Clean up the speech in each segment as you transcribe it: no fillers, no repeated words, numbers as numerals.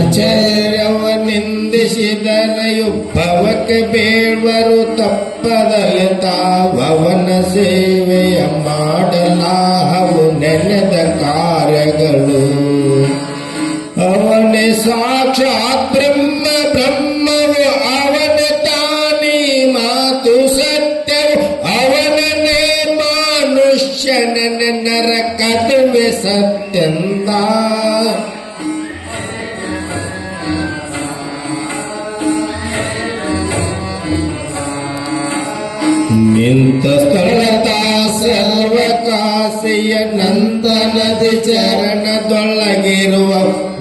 ಆಚಾರ್ಯವ ನಿಂದಿಸಿದರೆಯು ಭವಕ್ಕೆ ಬೇಡ್ವರು ತಪ್ಪದಲ್ಲಿ ತಾವನ ಸೇವೆಯ ಮಾಡಲಾಹವು ನೆನೆದ ಕಾರ್ಯಗಳು. ಅವನೇ ಸಾಕ್ಷಾತ್ ಬ್ರಹ್ಮ, ಬ್ರಹ್ಮವು ಅವನ ತಾನೇ, ಮಾತು ಸತ್ಯವು ಅವನನ್ನೇ, ಮನುಷ್ಯನ ನರಕದುವೆ ಸತ್ಯಂದ. ನಿಂತ ಸ್ಥಳದ ಸರ್ವಕಾಸಿಯ ನಂದನದಿ ಚರಣದೊಳಗಿರುವ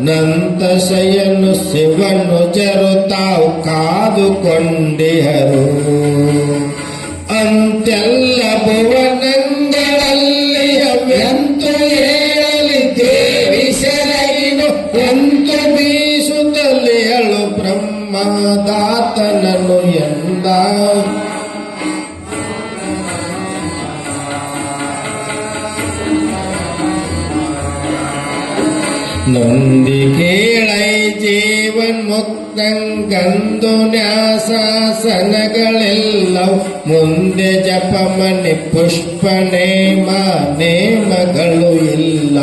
ನಂತಶಯನು ಶಿವನು ಜರು ತಾವು ಕಾದುಕೊಂಡಿಹರು. ಅಂತೆಲ್ಲ ಭುವನಂಗಳಲ್ಲಿ ಅವೆಂತು ಹೇಳಲಿ ದೇವಿ ಸೆರಗಿನು ಎಂತು ಬೀಸುತ್ತಲಿ ಅಳು ಬ್ರಹ್ಮದಾತನನು ಎಂದ. ನೊಂದಿ ಕೇಳೈ ಜೀವನ್ ಮುಕ್ತಂಗಂದು ನ್ಯಾಸಾಸನಗಳೆಲ್ಲವು ಮುಂದೆ ಜಪಮಣಿ ಪುಷ್ಪ ನೇಮಗಳು ಇಲ್ಲ.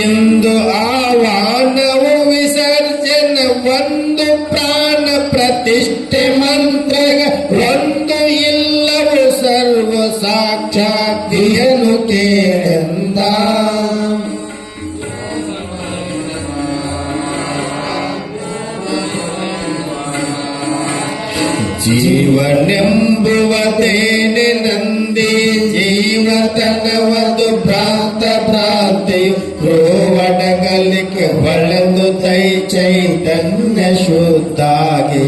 ಇಂದು ಆಹ್ವಾನವು ವಿಸರ್ಜನ ಒಂದು ಪ್ರಾಣ ಪ್ರತಿಷ್ಠೆ ಮಂತ್ರಗ ಒಂದು ಇಲ್ಲವು ಸರ್ವ ಸಾಕ್ಷಾತ್ರಿಯನು ಕೇಳೆಂದ. ಜೀವನೆಂಬುವುದೇನೆ ನಂದಿ ಜೀವತನವದು ಭ್ರಾಂತ ಭ್ರಾಂತಿಯು ರೋವಡಗಲಿಕ್ಕೆ ಹೊಳೆದು ತೈ ಚೈತನ್ಯ ಶುದ್ಧಾಗಿ.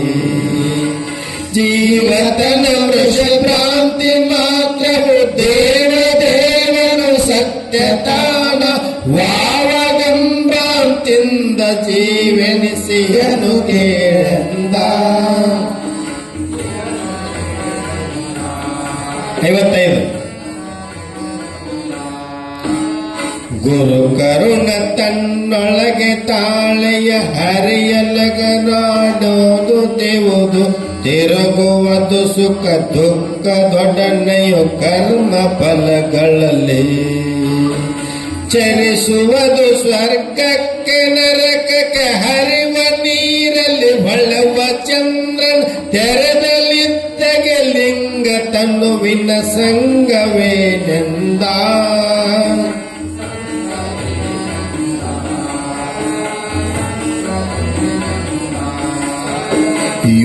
ಜೀವತನ ವೃಷ ಭ್ರಾಂತಿ ಮಾತ್ರವು ದೇವದೇವನು ಸತ್ಯತಾನ ವಾವಗಂಭ್ರಾಂತಿಂದ ಜೀವನಿಸಿಯನು ಕೇಳೆಂದ. 55 ಗುರು ಕರುಣ ತನ್ನೊಳಗೆ ತಾಳೆಯ ಹರಿಯಲಗನಾಡೋದು ತೆವುದು ತಿರುಗುವುದು ಸುಖ ದುಃಖದೊಡನೆಯು ಕರ್ಮ ಫಲಗಳಲ್ಲಿ. ಚರಿಸುವುದು ಸ್ವರ್ಗಕ್ಕೆ ನರಕಕ್ಕೆ ಹರಿವ ನೀರಲ್ಲಿ ಹೊಳೆವ ಚಂದ್ರನ್ ತೆರೆದಲ್ಲಿದ್ದಗೆ ಲಿಂಗ ತನುವಿನ ಸಂಗವೇನೆಂದ.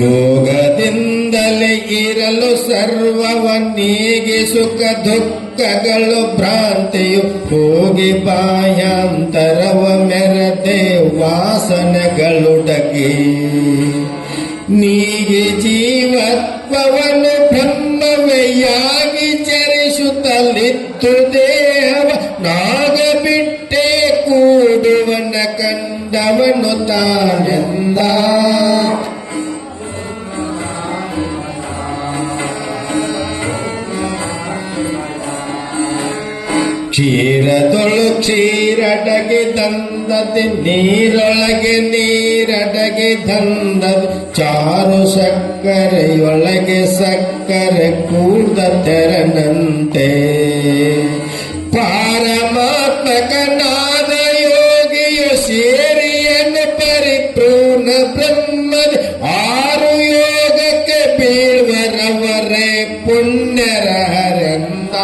ಯೋಗದಿಂದಲೇ ಇರಲು ಸರ್ವವನ್ನೀಗಿ ಸುಖ ದುಃಖಗಳು ಭ್ರಾಂತಿಯು ಹೋಗಿ ಬಾಯಾಂತರವ ಮೆರದೆ ವಾಸನೆಗಳುಡಗಿ. ನೀಗಿ ಜೀವತ್ವವನ್ನು ಬ್ರಹ್ಮವೆಯಾಗಿ ಚರಿಸುತ್ತಲಿತ್ತು ದೇಹವ ನಾಗ ಬಿಟ್ಟೆ ಕೂಡುವನ ಕಂಡವನು ತಾನೆಂದ. ಕ್ಷೀರದೊಳು ಕ್ಷೀರಡಗೆ ದಂದದೆ ನೀರೊಳಗೆ ನೀರಡಗೆ ದಂದದೆ ಚಾರು ಸಕ್ಕರೆಯೊಳಗೆ ಸಕ್ಕರೆ ಕೂದ ತೆರನಂತೆ. ಪಾರಮಾತ್ಮಕನಾದ ಯೋಗಿಯು ಸೇರಿಯನ್ನು ಪರಿಪೂರ್ಣ ಬ್ರಹ್ಮದ ಆರು ಯೋಗಕ್ಕೆ ಬೀಳ್ವರವರೇ ಪುಣ್ಯರಹರೆಂದ.